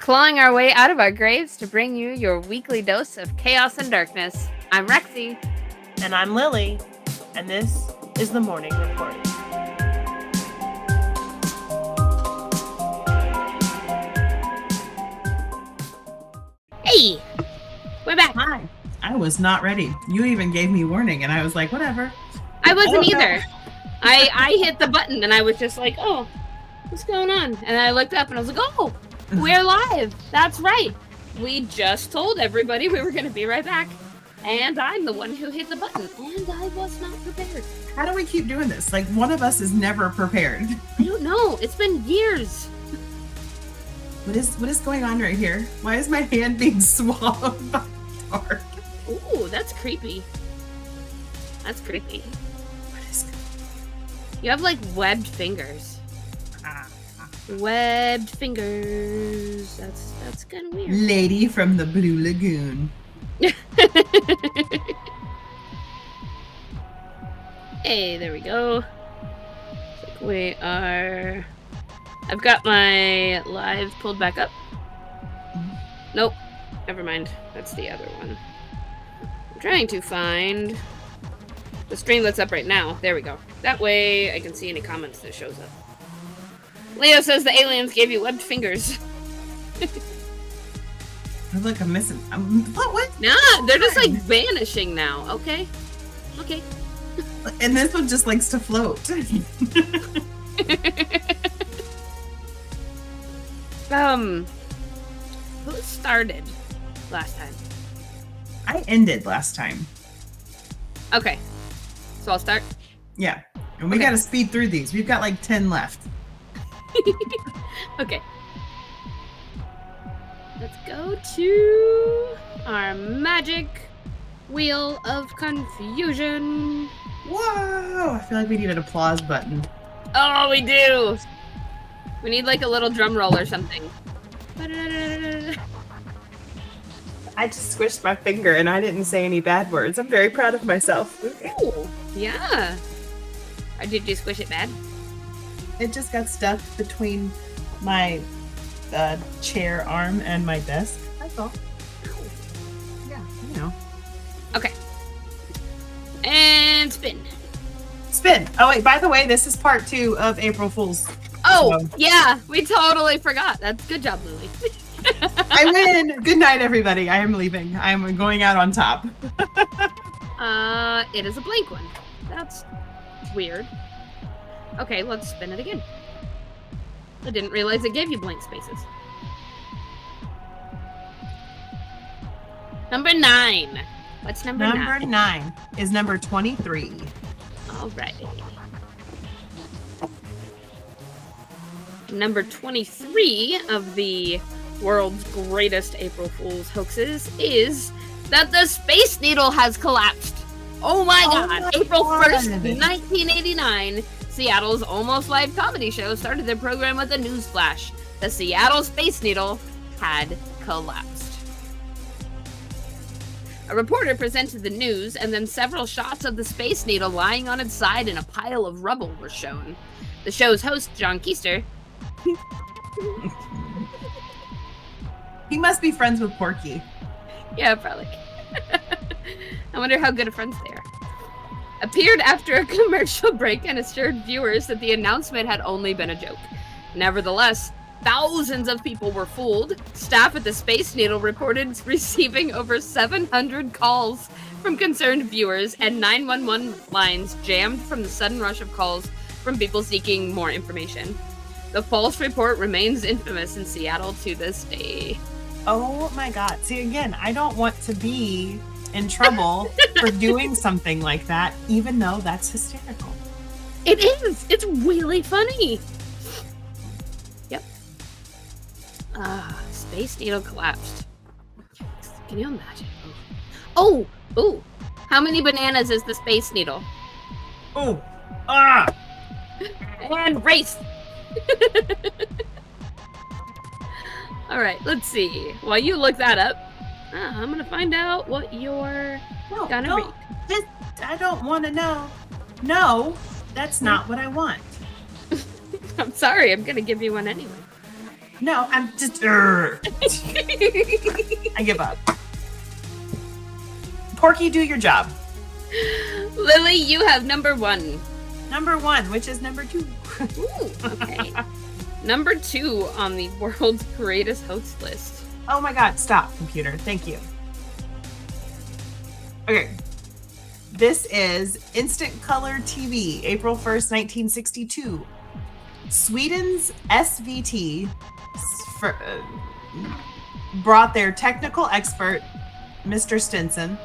clawing our way out of our graves to bring you your weekly dose of chaos and darkness. I'm Rexy. And I'm Lily. And this is the Morning Report. Hey! We're back. Hi. I was not ready. You even gave me warning, and I was like, whatever. I wasn't either. I hit the button, and I was just like, oh, what's going on? And I looked up, and I was like, oh, we're live. That's right. We just told everybody we were going to be right back. And I'm the one who hit the button, and I was not prepared. How do we keep doing this? Like, one of us is never prepared. I don't know. It's been years. What is going on right here? Why is my hand being swallowed by the dark? Ooh, that's creepy. That's creepy. What is You have, like, webbed fingers. Webbed fingers. That's kind of weird. Lady from the Blue Lagoon. Hey, there we go. We are... I've got my live pulled back up. Nope. Never mind. That's the other one. I'm trying to find the stream that's up right now. There we go. That way I can see any comments that shows up. Leo says the aliens gave you webbed fingers. Oh, look, I'm missing. What? Nah, they're just like vanishing now. Okay. Okay. And this one just likes to float. Who started last time? I ended last time. Okay. So I'll start? Yeah. And we gotta speed through these. We've got like 10 left. Okay. Let's go to our magic wheel of confusion. Whoa! I feel like we need an applause button. Oh, we do! We need like a little drum roll or something. I just squished my finger and I didn't say any bad words. I'm very proud of myself. Oh, yeah. Or did you squish it bad? It just got stuck between my chair arm and my desk. That's all. Yeah, you know. Okay. And spin. Spin. Oh, wait, by the way, this is part 2 of April Fool's. Oh, yeah. We totally forgot. That's good job, Lily. I win. Good night, everybody. I am leaving. I am going out on top. It is a blank one. That's weird. Okay, let's spin it again. I didn't realize it gave you blank spaces. Number 9. What's number 9? Number 9 is number 23. Alright. Number 23 of the world's greatest April Fool's hoaxes is that the Space Needle has collapsed. Oh my god! April 1st, 1989, Seattle's Almost Live comedy show started their program with a news flash. The Seattle Space Needle had collapsed. A reporter presented the news, and then several shots of the Space Needle lying on its side in a pile of rubble were shown. The show's host, John Keister, He must be friends with Porky. yeah, probably. I wonder how good of friends they are. Appeared after a commercial break and assured viewers that the announcement had only been a joke. Nevertheless, thousands of people were fooled. Staff at the Space Needle reported receiving over 700 calls from concerned viewers, and 911 lines jammed from the sudden rush of calls from people seeking more information. The false report remains infamous in Seattle to this day. Oh my god. See, again, I don't want to be in trouble for doing something like that, even though that's hysterical. It is! It's really funny! Yep. Space Needle collapsed. Can you imagine? Oh! Ooh! How many bananas is the Space Needle? Oh! Ah! And race! Alright, let's see. While you look that up, I'm gonna find out what you're gonna read. I don't want to know. No, that's not what I want. I'm sorry, I'm gonna give you one anyway. No, I'm just. I give up. Porky, do your job. Lily, you have number 1. Number 1, which is number 2. Ooh, okay. Number 2 on the world's greatest host list. Oh my god, stop, computer. Thank you. Okay. This is Instant Color TV, April 1st, 1962. Sweden's SVT brought their technical expert, Mr. Stinson,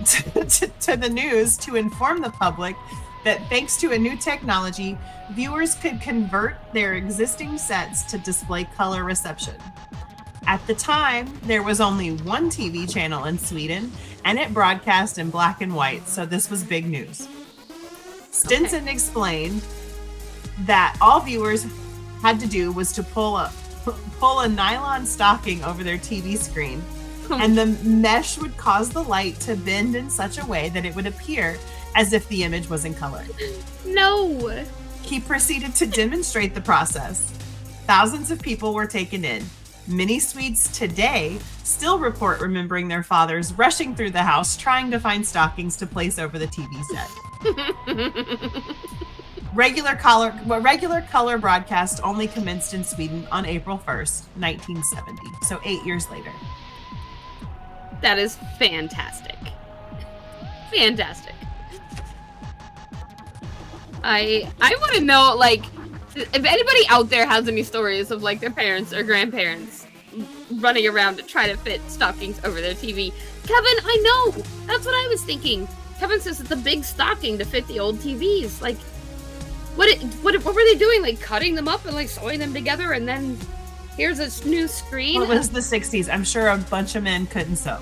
to the news to inform the public that thanks to a new technology, viewers could convert their existing sets to display color reception. At the time, there was only one TV channel in Sweden, and it broadcast in black and white, so this was big news. Stinson explained that all viewers had to do was to pull a nylon stocking over their TV screen, and the mesh would cause the light to bend in such a way that it would appear as if the image was in color. No! He proceeded to demonstrate the process. Thousands of people were taken in. Many Swedes today still report remembering their fathers rushing through the house trying to find stockings to place over the TV set. Regular color broadcast only commenced in Sweden on April 1st, 1970, so 8 years later. That is fantastic. Fantastic. I want to know, like, if anybody out there has any stories of, like, their parents or grandparents running around to try to fit stockings over their TV. Kevin, I know! That's what I was thinking. Kevin says it's a big stocking to fit the old TVs. Like, what were they doing? Like, cutting them up and, like, sewing them together and then here's a new screen? Well, it was the 60s. I'm sure a bunch of men couldn't sew.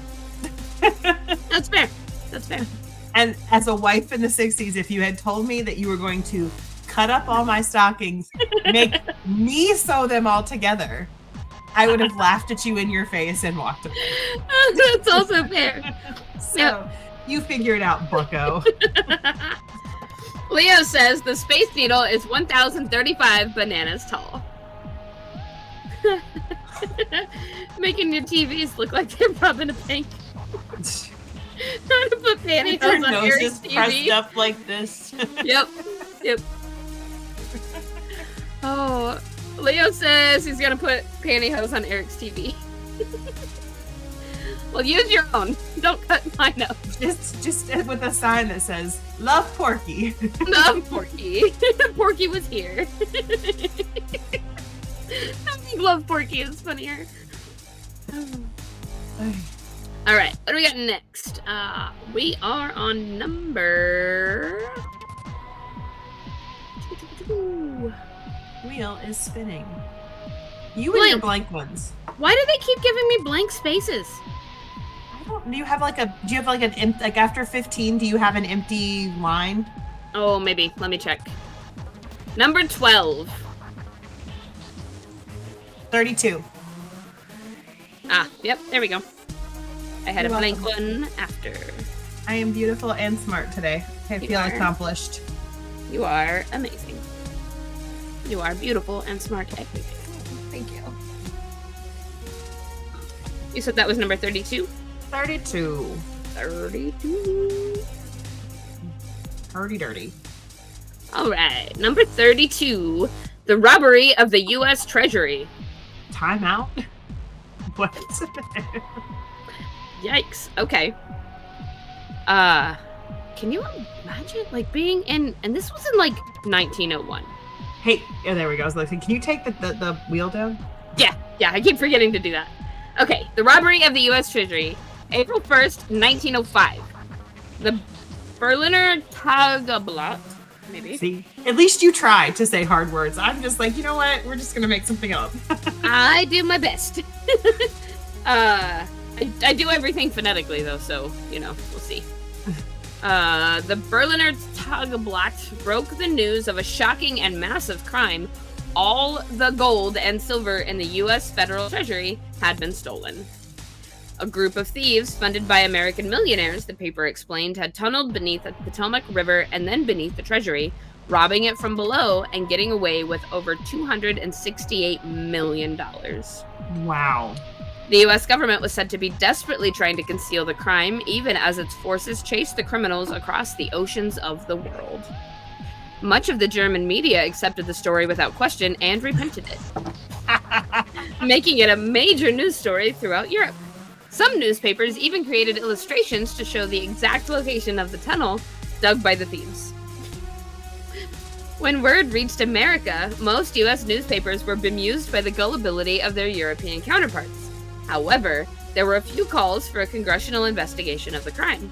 That's fair. That's fair. And as a wife in the 60s, if you had told me that you were going to cut up all my stockings, make me sew them all together, I would have laughed at you in your face and walked away. That's also fair. So, Yep. You figure it out, bucko. Leo says the Space Needle is 1,035 bananas tall. Making your TVs look like they're rubbing a pink. Trying to put pantyhose Her on nose Eric's is TV. pressed up like this. Yep. Oh, Leo says he's gonna put pantyhose on Eric's TV. Well, use your own. Don't cut mine up. Just with a sign that says, "Love Porky." Love Porky. Porky was here. I think Love Porky is funnier. All right, what do we got next? We are on number... Wheel is spinning. You and your blank ones. Why do they keep giving me blank spaces? I don't. Do you have like after 15? Do you have an empty line? Oh, maybe. Let me check. Number 12. 32. Ah, yep. There we go. I had You're a blank welcome. one after. I am beautiful and smart today. I You feel are. accomplished. You are amazing. You are beautiful and smart every day. Thank you. You said that was number 32? 32. 32. Dirty, dirty. All right. Number 32. The robbery of the U.S. Treasury. Time out. What? Yikes. Okay. Can you imagine, like, being in... And this was in, like, 1901. Hey, oh, there we go. I was like, can you take the wheel down? Yeah, I keep forgetting to do that. Okay, the robbery of the U.S. Treasury, April 1st, 1905. The Berliner Tageblatt, maybe. See, at least you try to say hard words. I'm just like, you know what? We're just gonna make something up. I do my best. I do everything phonetically, though, so, you know, we'll see. The Berliner Tageblatt broke the news of a shocking and massive crime. All the gold and silver in the U.S. federal treasury had been stolen. A group of thieves, funded by American millionaires, the paper explained, had tunneled beneath the Potomac River and then beneath the treasury, robbing it from below and getting away with over $268 million. Wow. The U.S. government was said to be desperately trying to conceal the crime, even as its forces chased the criminals across the oceans of the world. Much of the German media accepted the story without question and repented it, making it a major news story throughout Europe. Some newspapers even created illustrations to show the exact location of the tunnel dug by the thieves. When word reached America, most U.S. newspapers were bemused by the gullibility of their European counterparts. However, there were a few calls for a congressional investigation of the crime.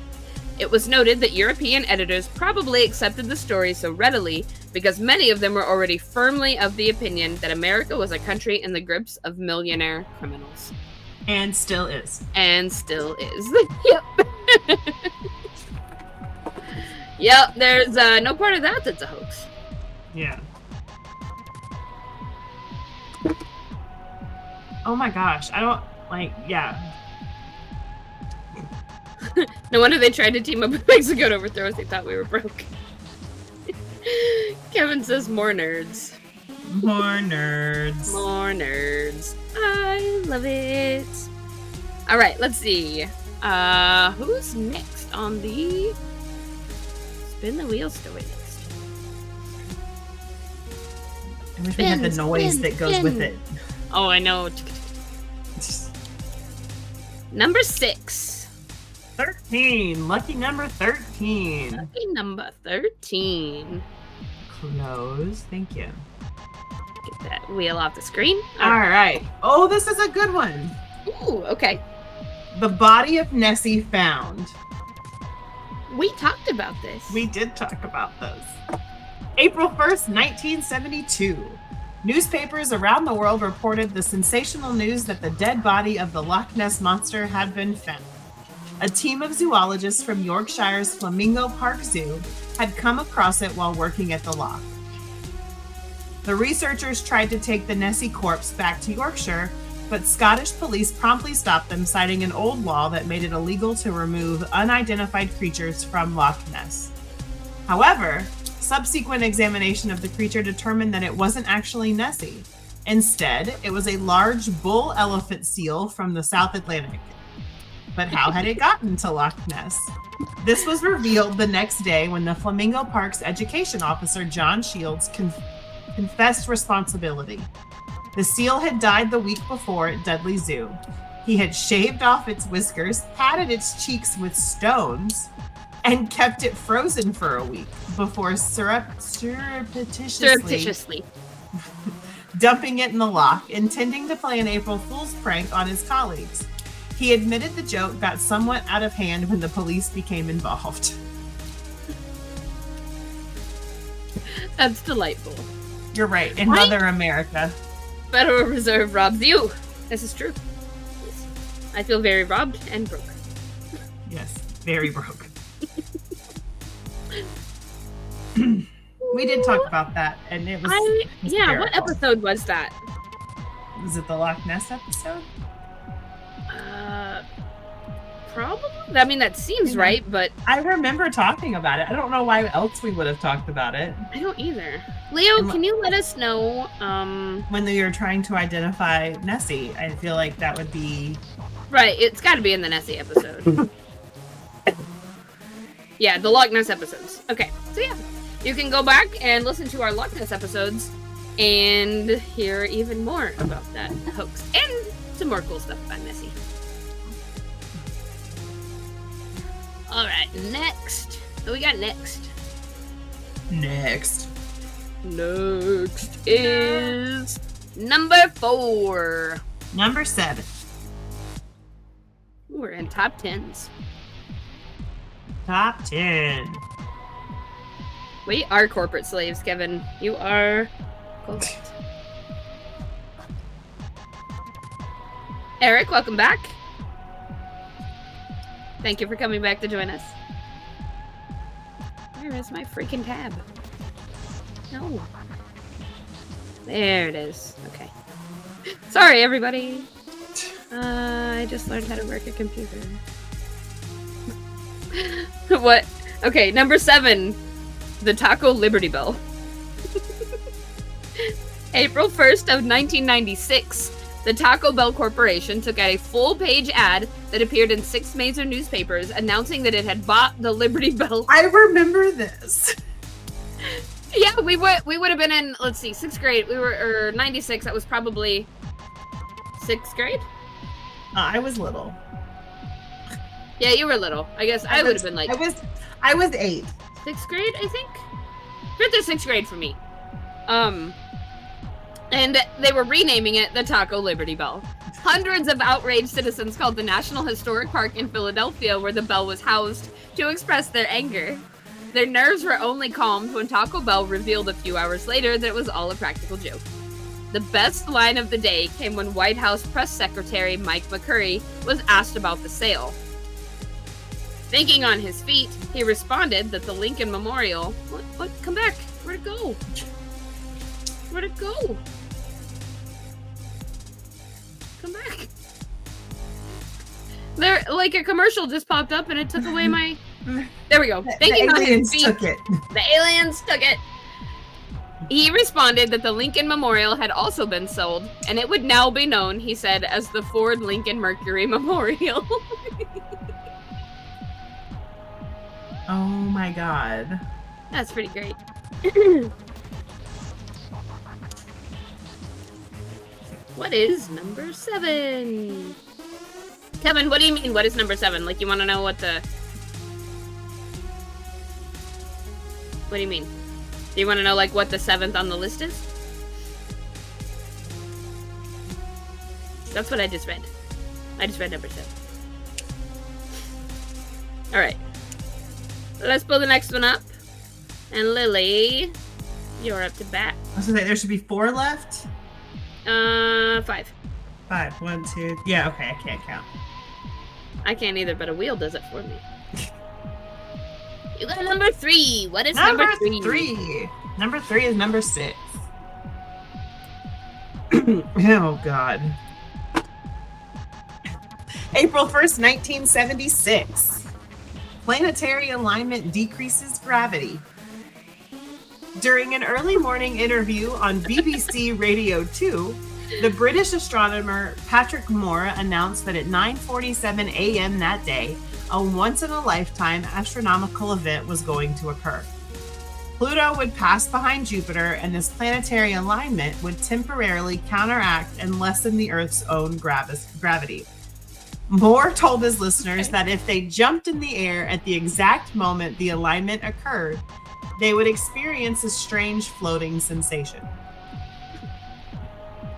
It was noted that European editors probably accepted the story so readily because many of them were already firmly of the opinion that America was a country in the grips of millionaire criminals. And still is. And still is. Yep. Yep, there's no part of that that's a hoax. Yeah. Oh my gosh. I don't, yeah. No wonder they tried to team up with Mexico to overthrow us. They thought we were broke. Kevin says more nerds. More nerds. More nerds. I love it. All right, let's see. Who's next on the Spin the Wheel story list? I wish we had the noise that goes with it. Oh, I know. Number 6. 13. Lucky number 13. Lucky number 13. Close. Thank you. Get that wheel off the screen. All right. Oh, this is a good one. Ooh, okay. The body of Nessie found. We talked about this. We did talk about this. April 1st, 1972. Newspapers around the world reported the sensational news that the dead body of the Loch Ness Monster had been found. A team of zoologists from Yorkshire's Flamingo Park Zoo had come across it while working at the loch. The researchers tried to take the Nessie corpse back to Yorkshire, but Scottish police promptly stopped them, citing an old law that made it illegal to remove unidentified creatures from Loch Ness. However, subsequent examination of the creature determined that it wasn't actually Nessie. Instead, it was a large bull elephant seal from the South Atlantic. But how had it gotten to Loch Ness? This was revealed the next day when the Flamingo Park's education officer, John Shields, confessed responsibility. The seal had died the week before at Dudley Zoo. He had shaved off its whiskers, patted its cheeks with stones, and kept it frozen for a week before surreptitiously dumping it in the loch, intending to play an April Fool's prank on his colleagues. He admitted the joke got somewhat out of hand when the police became involved. That's delightful. You're right. In Mother America. Federal Reserve robs you. This is true. I feel very robbed and broke. Yes, very broke. We did talk about that, and it was. Yeah, what episode was that? Was it the Loch Ness episode? Probably. I mean, that seems right, but I remember talking about it. I don't know why else we would have talked about it. I don't either. Leo, can you let us know when you're trying to identify Nessie? I feel like that would be right. It's got to be in the Nessie episode. Yeah, the Loch Ness episodes. Okay, so yeah, you can go back and listen to our Loch Ness episodes and hear even more about that hoax and some more cool stuff about Nessie. All right, next. What we got next? Next is number 4. Number 7. We're in top 10s. Top 10. We are corporate slaves, Kevin. You are correct. Eric, welcome back. Thank you for coming back to join us. Where is my freaking tab? No. There it is. Okay. Sorry, everybody. I just learned how to work a computer. What? Okay, number 7. The Taco Liberty Bell. April 1st of 1996, the Taco Bell Corporation took out a full-page ad that appeared in 6 major newspapers announcing that it had bought the Liberty Bell. I remember this. Yeah, we would have been in, let's see, 6th grade. We were, or 96, that was probably 6th grade? I was little. Yeah, you were little. I guess I would have been like... I was 8. 6th grade, I think? 5th or 6th grade for me. And they were renaming it the Taco Liberty Bell. Hundreds of outraged citizens called the National Historic Park in Philadelphia, where the bell was housed, to express their anger. Their nerves were only calmed when Taco Bell revealed a few hours later that it was all a practical joke. The best line of the day came when White House Press Secretary Mike McCurry was asked about the sale. Thinking on his feet, he responded that the Lincoln Memorial... What? Come back. Where'd it go? Where'd it go? Come back. There, like a commercial just popped up and it took away my... There we go. Thinking on his feet, took it. the aliens took it. He responded that the Lincoln Memorial had also been sold, and it would now be known, he said, as the Ford Lincoln Mercury Memorial. Oh my god. That's pretty great. What is number 7? Kevin, what do you mean, what is number 7? Like, you want to know what the... What do you mean? Do you want to know, like, what the 7th on the list is? That's what I just read. I just read number 7. Alright. Let's pull the next one up. And Lily, you're up to bat. I was gonna say, there should be 4 left? 5. 5. 1, 2... Yeah, okay, I can't count. I can't either, but a wheel does it for me. You got number 3. What is number 3? Number 3 is number 6. Oh, God. April 1st, 1976. Planetary alignment decreases gravity. During an early morning interview on BBC Radio 2, the British astronomer Patrick Moore announced that at 9:47 a.m. that day, a once-in-a-lifetime astronomical event was going to occur. Pluto would pass behind Jupiter, and this planetary alignment would temporarily counteract and lessen the Earth's own gravity. Moore told his listeners that if they jumped in the air at the exact moment the alignment occurred, they would experience a strange floating sensation.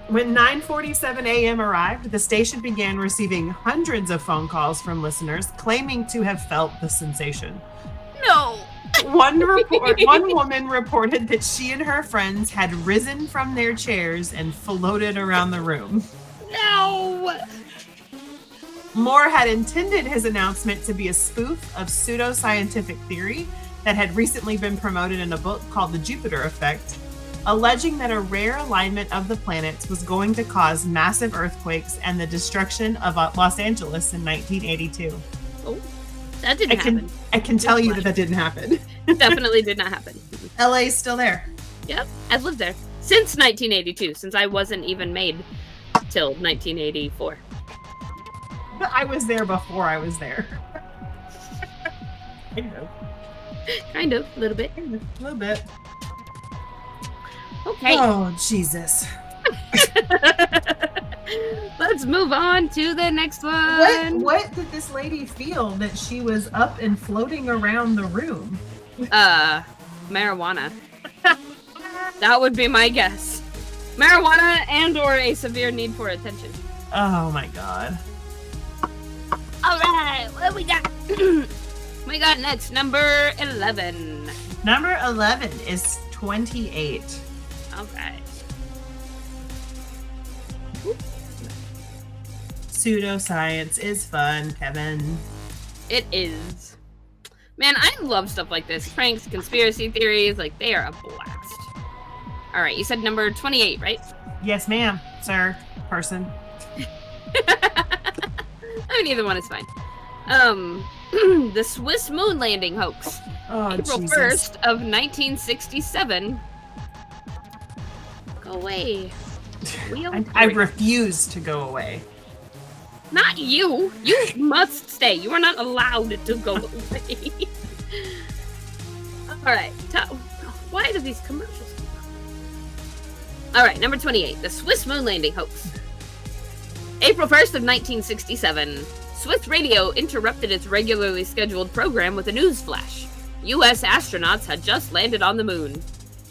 When 9:47 a.m. arrived, the station began receiving hundreds of phone calls from listeners claiming to have felt the sensation. No! One woman reported that she and her friends had risen from their chairs and floated around the room. No! Moore had intended his announcement to be a spoof of pseudoscientific theory that had recently been promoted in a book called The Jupiter Effect, alleging that a rare alignment of the planets was going to cause massive earthquakes and the destruction of Los Angeles in 1982. Oh, that didn't happen. I can tell you that didn't happen. Definitely did not happen. LA is still there. Yep, I've lived there since 1982, since I wasn't even made till 1984. I was there before I was there. Kind of, a little bit. A little bit. Okay. Oh, Jesus. Let's move on to the next one. What did this lady feel that she was up and floating around the room? Marijuana. That would be my guess. Marijuana and or a severe need for attention. Oh my god. All right, what we got? We got next, number 11. Number 11 is 28. All right. Pseudoscience is fun, Kevin. It is. Man, I love stuff like this. Pranks, conspiracy theories, like they are a blast. All right, you said number 28, right? Yes, ma'am, sir, person. I mean, either one is fine. The Swiss moon landing hoax. Oh, April Jesus. 1st of 1967. Go away. Wheel I three. refuse to go away. Not you. You must stay. You are not allowed to go away. All right. Why do these commercials come up? All right, number 28. The Swiss moon landing hoax. April 1st of 1967. Swiss radio interrupted its regularly scheduled program with a news flash. U.S. astronauts had just landed on the moon.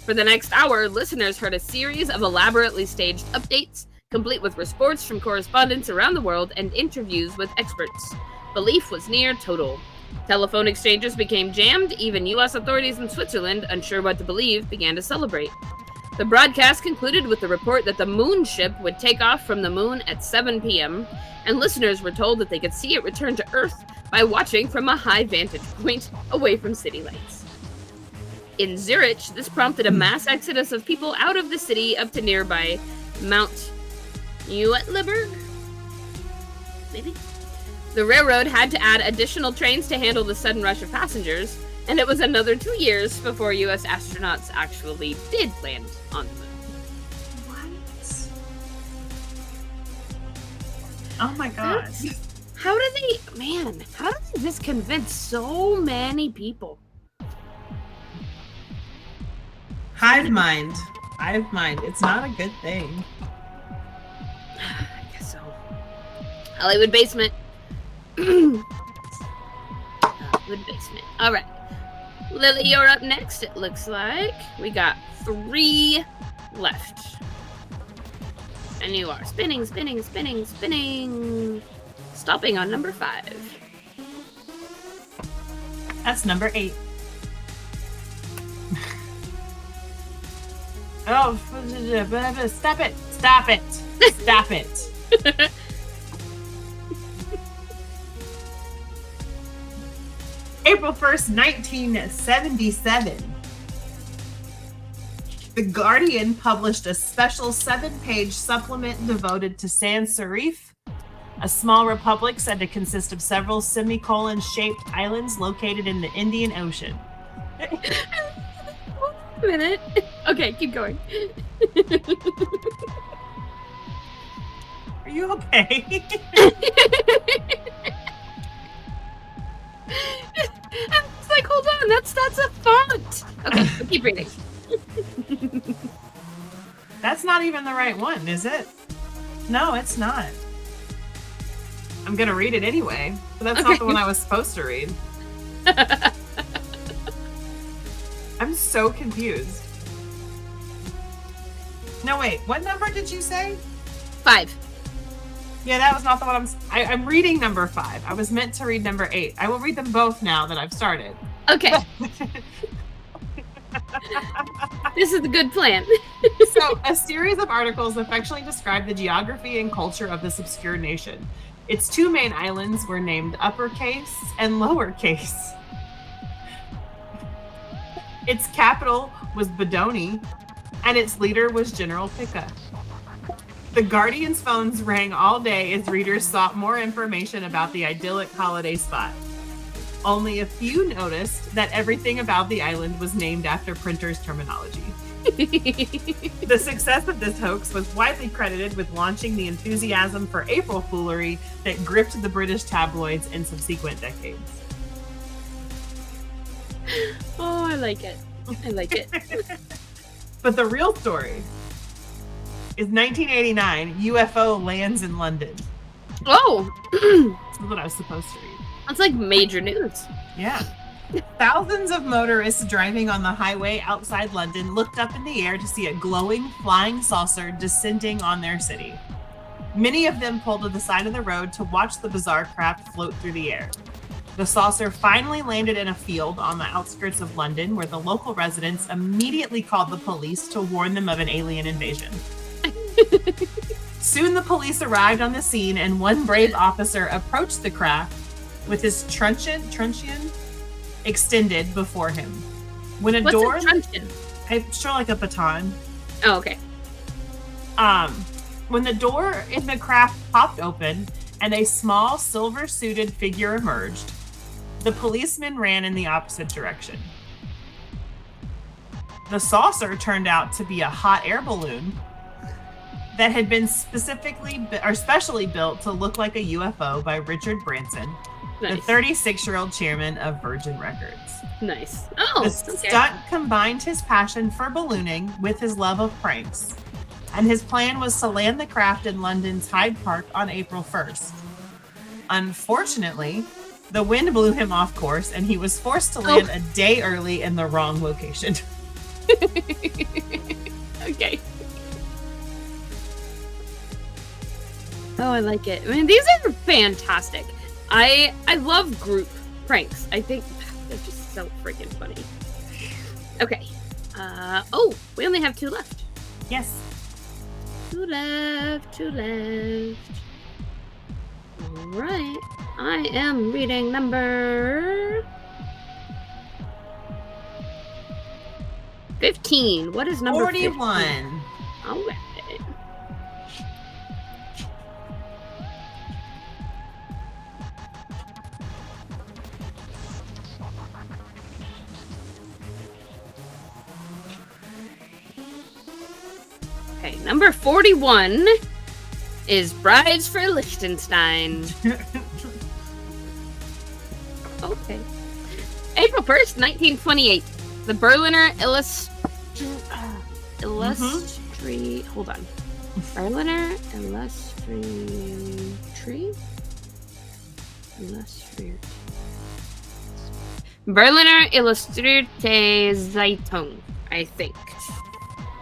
For the next hour, listeners heard a series of elaborately staged updates, complete with reports from correspondents around the world and interviews with experts. Belief was near total. Telephone exchanges became jammed. Even U.S. authorities in Switzerland, unsure what to believe, began to celebrate. The broadcast concluded with the report that the moon ship would take off from the moon at 7 p.m., and listeners were told that they could see it return to Earth by watching from a high vantage point away from city lights. In Zurich, this prompted a mass exodus of people out of the city up to nearby Mount Uetliberg? Maybe? The railroad had to add additional trains to handle the sudden rush of passengers, and it was another 2 years before U.S. astronauts actually did land on the moon. What? Oh my god. How do they just convince so many people? Hive mind. Hive mind. It's not a good thing. I guess so. Hollywood basement. Hollywood basement. All right. Lily, you're up next, it looks like. We got 3 left. And you are spinning, spinning, spinning, spinning. Stopping on number 5. That's number 8. Oh, stop it. Stop it. Stop it. April 1st, 1977. The Guardian published a special 7-page supplement devoted to Sans Serif, a small republic said to consist of several semicolon-shaped islands located in the Indian Ocean. A minute. Okay, keep going. Are you okay? I'm just like, hold on, that's a font. Okay, we'll keep reading. That's not even the right one, is it? No, it's not. I'm gonna read it anyway, but that's not the one I was supposed to read. I'm so confused. No, wait, what number did you say? 5. Yeah, that was not the one I'm reading number 5. I was meant to read number 8. I will read them both now that I've started. Okay. This is a good plan. So, a series of articles affectionately describe the geography and culture of this obscure nation. Its 2 main islands were named Uppercase and Lowercase. Its capital was Bodoni, and its leader was General Pica. The Guardian's phones rang all day as readers sought more information about the idyllic holiday spot. Only a few noticed that everything about the island was named after printers' terminology. The success of this hoax was widely credited with launching the enthusiasm for April foolery that gripped the British tabloids in subsequent decades. Oh, I like it. I like it. But the real story is 1989, UFO lands in London. Oh! That's what I was supposed to read. That's like major news. Yeah. Thousands of motorists driving on the highway outside London looked up in the air to see a glowing flying saucer descending on their city. Many of them pulled to the side of the road to watch the bizarre craft float through the air. The saucer finally landed in a field on the outskirts of London, where the local residents immediately called the police to warn them of an alien invasion. Soon the police arrived on the scene, and one brave officer approached the craft with his truncheon extended before him. When a What's door, a truncheon? I'm sure like a baton. Oh, okay. When the door in the craft popped open and a small silver-suited figure emerged, the policemen ran in the opposite direction. The saucer turned out to be a hot air balloon that had been specially built to look like a UFO by Richard Branson, Nice. the 36-year-old chairman of Virgin Records. Nice. Oh, The okay. stunt combined his passion for ballooning with his love of pranks, and his plan was to land the craft in London's Hyde Park on April 1st. Unfortunately, the wind blew him off course, and he was forced to land a day early in the wrong location. Okay. Oh, I like it. I mean, these are fantastic. I love group pranks. I think they're just so freaking funny. Okay. Oh, we only have 2 left. Yes. 2 left. All right. I am reading number 15. What is number 41. 15? All right. Okay, number 41 is Brides for Liechtenstein. Okay. April 1st, 1928. The Berliner Hold on. Berliner Berliner Illustrierte Zeitung, I think,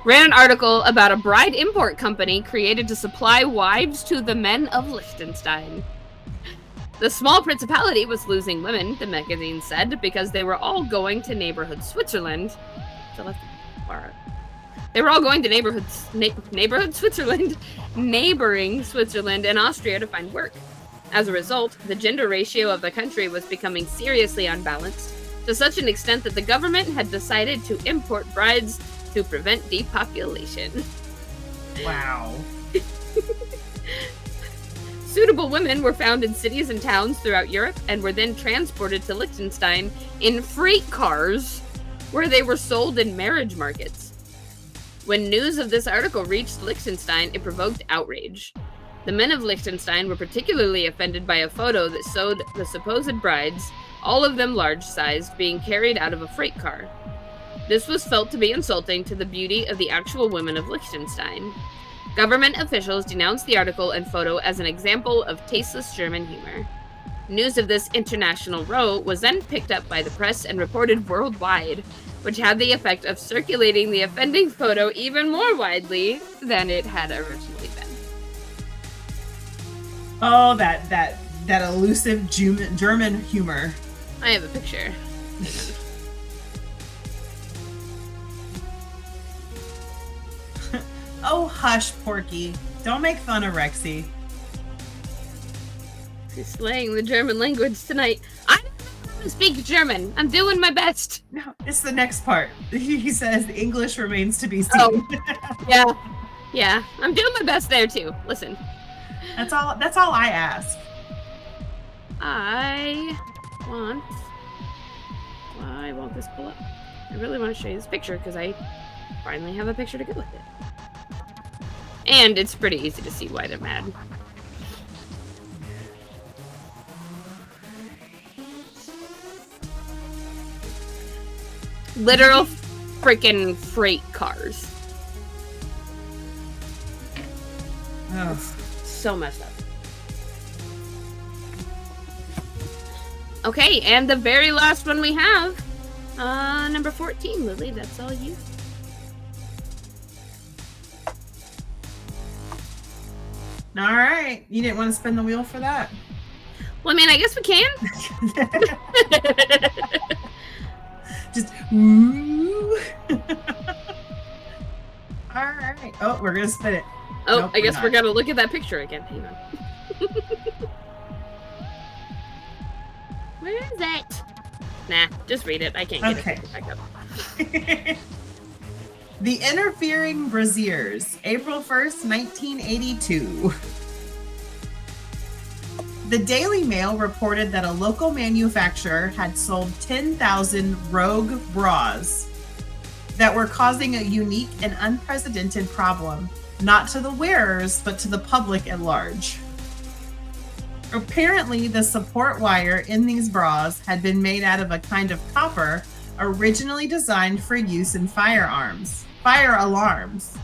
ran an article about a bride import company created to supply wives to the men of Liechtenstein. The small principality was losing women, the magazine said, because they were all going to neighborhood Switzerland. They were all going to neighborhood Switzerland, neighboring Switzerland and Austria to find work. As a result, the gender ratio of the country was becoming seriously unbalanced, to such an extent that the government had decided to import brides to prevent depopulation. Wow. Suitable women were found in cities and towns throughout Europe and were then transported to Liechtenstein in freight cars, where they were sold in marriage markets. When news of this article reached Liechtenstein, it provoked outrage. The men of Liechtenstein were particularly offended by a photo that showed the supposed brides, all of them large-sized, being carried out of a freight car. This was felt to be insulting to the beauty of the actual women of Liechtenstein. Government officials denounced the article and photo as an example of tasteless German humor. News of this international row was then picked up by the press and reported worldwide, which had the effect of circulating the offending photo even more widely than it had originally been. Oh, that elusive German humor. I have a picture. Oh, hush, Porky. Don't make fun of Rexy. She's slaying the German language tonight. I don't know how to speak German. I'm doing my best. No, it's the next part. He says English remains to be seen. Oh. Yeah. I'm doing my best there too. Listen. That's all I ask. Why won't this pull up? I really want to show you this picture because I finally have a picture to go with it. And it's pretty easy to see why they're mad. Literal freaking freight cars. Oh. So messed up. Okay, and the very last one we have, number 14, Lily, that's all you. All right. You didn't want to spin the wheel for that? Well, I mean, I guess we can. Just, ooh. All right. Oh, we're going to spin it. Oh, Nope, I guess we're we're not. gonna look at that picture again. Hang on. Where is it? Nah, just read it. I can't get Okay. it back up. The Interfering Braziers, April 1st, 1982. The Daily Mail reported that a local manufacturer had sold 10,000 rogue bras that were causing a unique and unprecedented problem not to the wearers, but to the public at large. Apparently, the support wire in these bras had been made out of a kind of copper originally designed for use in fire alarms.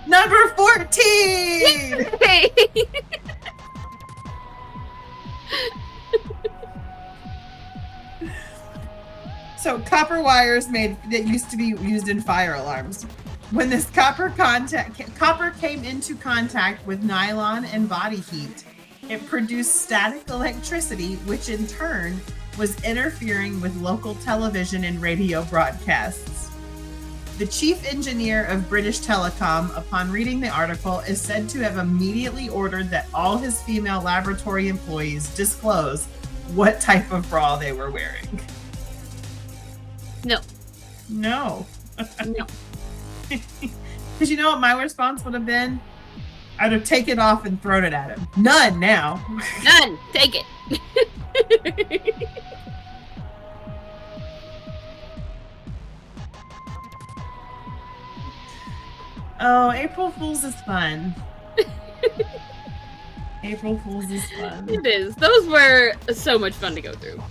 Number 14! Hey. So copper wires that used to be used in fire alarms. When this copper came into contact with nylon and body heat, it produced static electricity, which in turn was interfering with local television and radio broadcasts. The chief engineer of British Telecom, upon reading the article, is said to have immediately ordered that all his female laboratory employees disclose what type of bra they were wearing. No. No. Because you know what my response would have been? I'd have taken it off and thrown it at him. None now. None. Take it. Oh, April Fool's is fun. April Fool's is fun. It is. Those were so much fun to go through.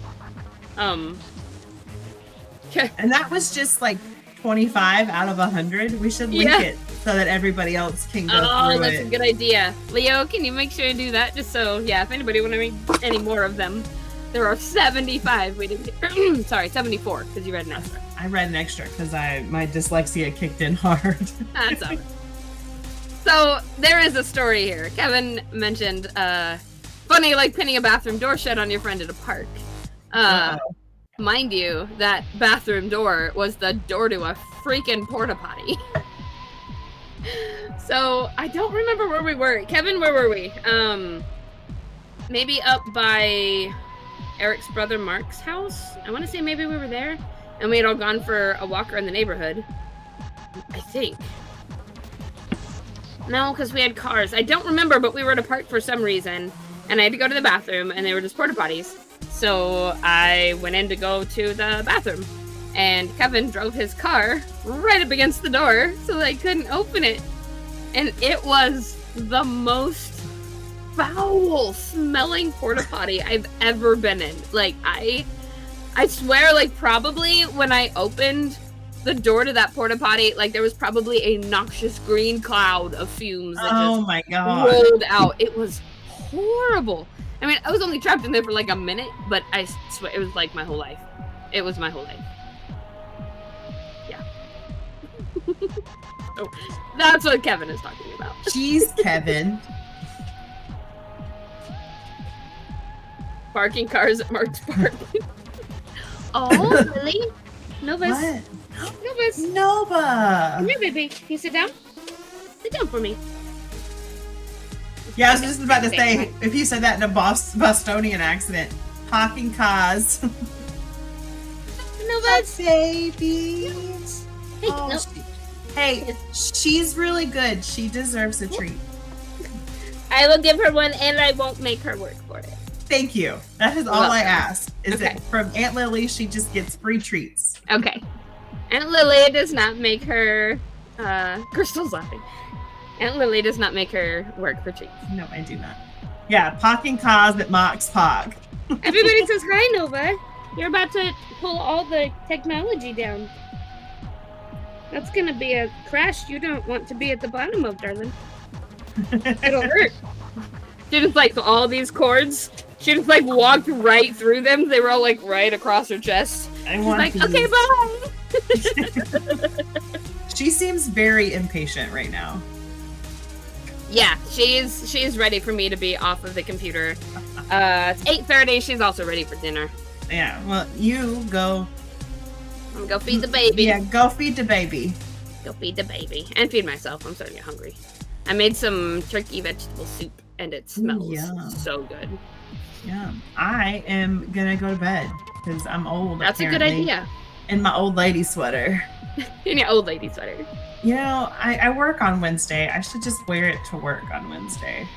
And that was just like 25 out of 100. We should link it so that everybody else can go through it. Oh, that's a good idea. Leo, can you make sure to do that? Just so, yeah, if anybody want to make any more of them. There are 75 we didn't get. Sorry, 74, because you read an extra. I read an extra because my dyslexia kicked in hard. That's all right. So, there is a story here. Kevin mentioned, funny like pinning a bathroom door shut on your friend at a park. Mind you, that bathroom door was the door to a freaking porta potty. So I don't remember where we were. Kevin, where were we? Maybe up by Eric's brother Mark's house. I want to say maybe we were there, and we had all gone for a walk around the neighborhood. I think. No, because we had cars. I don't remember, but we were at a park for some reason, and I had to go to the bathroom, and they were just porta potties. So I went in to go to the bathroom, and Kevin drove his car right up against the door so they couldn't open it. And it was the most foul smelling porta potty I've ever been in. Like, I swear, like, probably when I opened the door to that porta potty, like, there was probably a noxious green cloud of fumes that my God. rolled out. It was horrible. I mean, I was only trapped in there for like a minute, but I swear it was like my whole life. It was my whole life. Yeah. Oh, that's what Kevin is talking about. Jeez, Kevin. Parking cars at Mark's Park. Oh, really? Novus? What? Novus. Nova. Come here, baby. Can you sit down? Sit down for me. Yeah, I was just about to say, if you said that in a Bostonian accent, parking cars. Novus. Baby. Hey, Oh, no. Hey, she's really good. She deserves a treat. I will give her one, and I won't make her work for it. Thank you. That is all Welcome. I ask. Is Okay. that from Aunt Lily, she just gets free treats. Okay. Aunt Lily does not make her, Crystal's laughing. Aunt Lily does not make her work for treats. No, I do not. Yeah, parking cars at Mark's Park. Everybody says, hi, Nova. You're about to pull all the technology down. That's gonna be a crash you don't want to be at the bottom of, darling. It'll hurt. She just, like, all these cords, she just, like, walked right through them. They were all, like, right across her chest. I She's want like, these. okay, bye. She seems very impatient right now. Yeah, she's ready for me to be off of the computer. It's 8:30. She's also ready for dinner. Yeah, well, you go. I'm gonna go feed the baby. Yeah, go feed the baby. Go feed the baby and feed myself. I'm starting to get hungry. I made some turkey vegetable soup, and it smells yum. so good. Yeah, I am gonna go to bed because I'm old. That's a good apparently, idea. In my old lady sweater. In your old lady sweater. You know, I work on Wednesday. I should just wear it to work on Wednesday.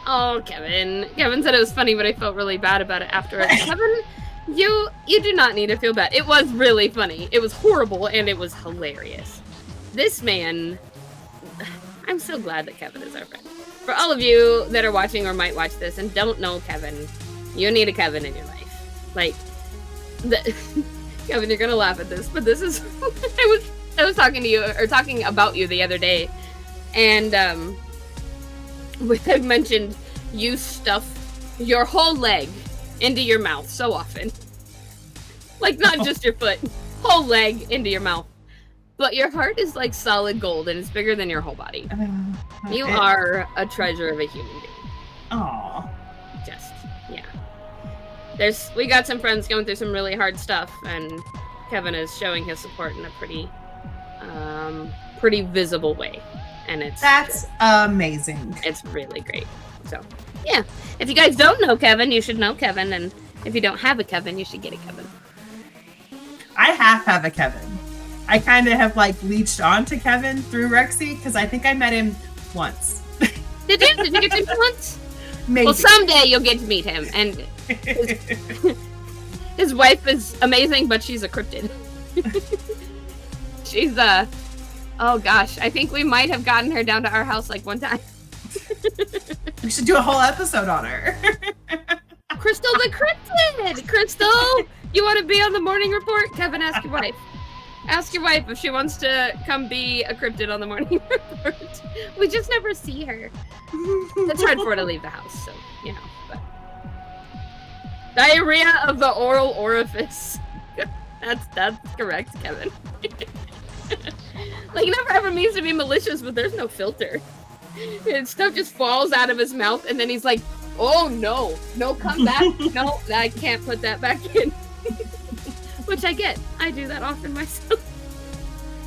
Oh, Kevin. Kevin said it was funny, but I felt really bad about it afterwards. You do not need to feel bad. It was really funny. It was horrible and it was hilarious. This man, I'm so glad that Kevin is our friend. For all of you that are watching or might watch this and don't know Kevin, you need a Kevin in your life. Like, Kevin, you're gonna laugh at this, but this is I was talking to you or talking about you the other day, and we had mentioned you stuff your whole leg into your mouth so often. Like, not just your foot, whole leg into your mouth. But your heart is like solid gold and it's bigger than your whole body. You are a treasure of a human being. Aw. Just, yeah. We got some friends going through some really hard stuff, and Kevin is showing his support in a pretty visible way. And That's amazing. It's really great. So, yeah. If you guys don't know Kevin, you should know Kevin, and if you don't have a Kevin, you should get a Kevin. I have a Kevin. I kind of have like leached on to Kevin through Rexy because I think I met him once. Did you? Did you get to meet him once? Maybe. Well, someday you'll get to meet him, and his wife is amazing, but she's a cryptid. She's oh gosh, I think we might have gotten her down to our house like one time. We should do a whole episode on her. Crystal the cryptid. Crystal, you want to be on the morning report? Kevin, ask your wife. Ask your wife if she wants to come be a cryptid on the morning report. We just never see her. It's hard for her to leave the house, so, you know. But. Diarrhea of the oral orifice. That's correct, Kevin. Like, it never ever means to be malicious, but there's no filter. And stuff just falls out of his mouth, and then he's like, oh no, come back. No, I can't put that back in. Which I get. I do that often myself.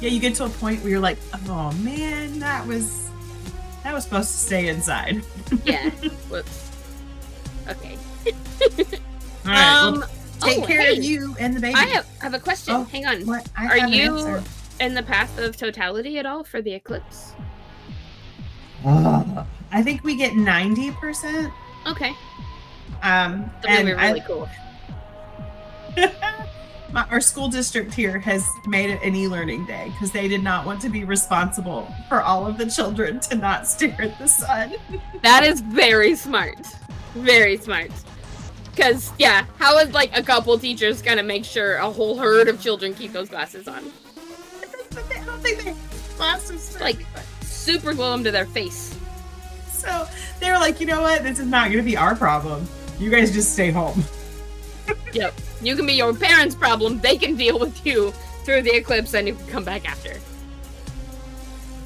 Yeah, you get to a point where you're like, oh man, that was supposed to stay inside. Yeah. Whoops. Okay. All right. Well, take care of you and the baby. I have a question. Oh, hang on. What? Are you in the path of totality at all for the eclipse? I think we get 90%. Okay. And That'll be really cool. Our school district here has made it an e-learning day because they did not want to be responsible for all of the children to not stare at the sun. That is very smart. Very smart. Because, yeah, how is, like, a couple teachers gonna make sure a whole herd of children keep those glasses on? I don't think they glasses like super glue them to their face. So they were like, you know what? This is not going to be our problem. You guys just stay home. Yep. You can be your parents' problem. They can deal with you through the eclipse, and you can come back after.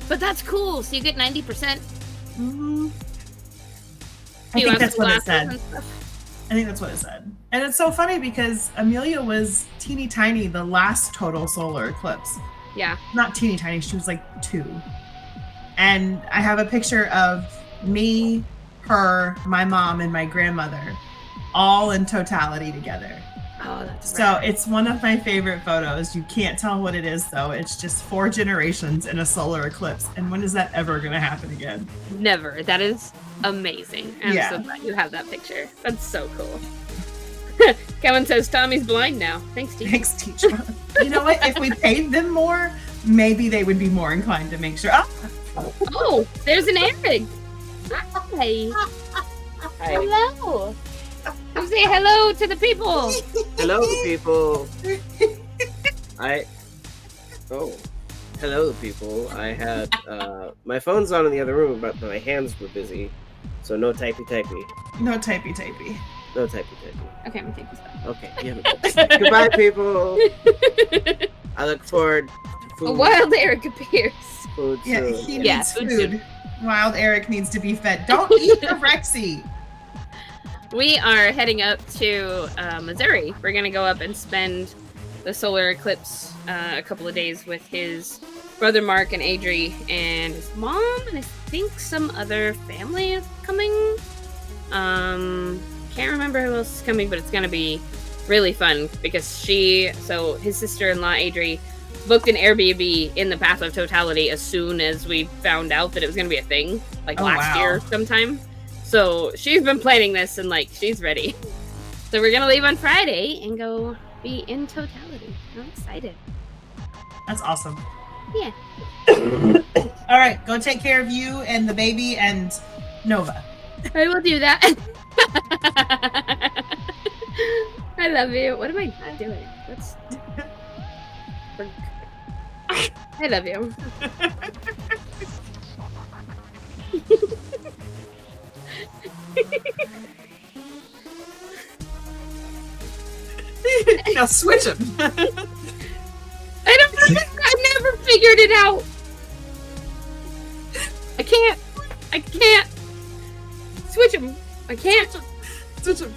But that's cool. So you get 90%. Mm-hmm. I think that's what it said. I think that's what it said. And it's so funny because Amelia was teeny tiny the last total solar eclipse. Yeah. Not teeny tiny. She was like 2. And I have a picture of me, her, my mom, and my grandmother all in totality together. Oh, that's so right. It's one of my favorite photos. You can't tell what it is, though. It's just 4 generations in a solar eclipse. And when is that ever going to happen again? Never. That is amazing. I'm so glad you have that picture. That's so cool. Kevin says Tommy's blind now. Thanks, teacher. Thanks, teacher. You know what? If we paid them more, maybe they would be more inclined to make sure. Oh, there's an Eric. Hi. Hi. Hello. Come say hello to the people. Hello, people. Hello, people. I had my phone's on in the other room, but my hands were busy, so no typey. No typey. No typey. Okay, I'm gonna take this back. Okay, yeah. Goodbye, people. I look forward to food. A wild Eric appears. Food yeah, soon. he needs food food. soon. Wild Eric needs to be fed. Don't eat the Rexy. We are heading up to Missouri. We're gonna go up and spend the solar eclipse a couple of days with his brother Mark and Adri and his mom, and I think some other family is coming. Can't remember who else is coming, but it's gonna be really fun because his sister-in-law Adri booked an Airbnb in the path of totality as soon as we found out that it was gonna be a thing, like last year sometime. So she's been planning this and like she's ready. So we're gonna leave on Friday and go be in totality. I'm excited. That's awesome. Yeah. All right, go take care of you and the baby and Nova. I will do that. I love you. What am I doing? What's... I love you. Now switch him. I never figured it out. I can't. Switch him. I can't. Switch him.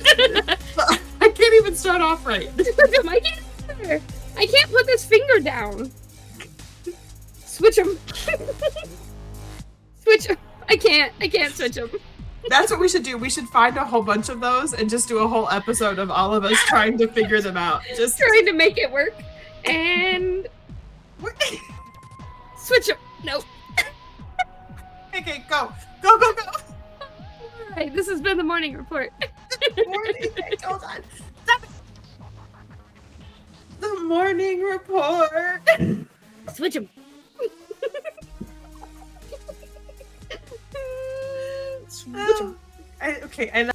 I can't even start off right. Switch him. I can't either. I can't put this finger down. Switch him. Switch him. I can't switch him. That's what we should do. We should find a whole bunch of those and just do a whole episode of all of us trying to figure them out. Just Trying to make it work. And switch him. Nope. Okay, go. Go, go, go. All right, this has been the morning report. Morning. Hold on. Stop it. The morning report. Switch him. Okay,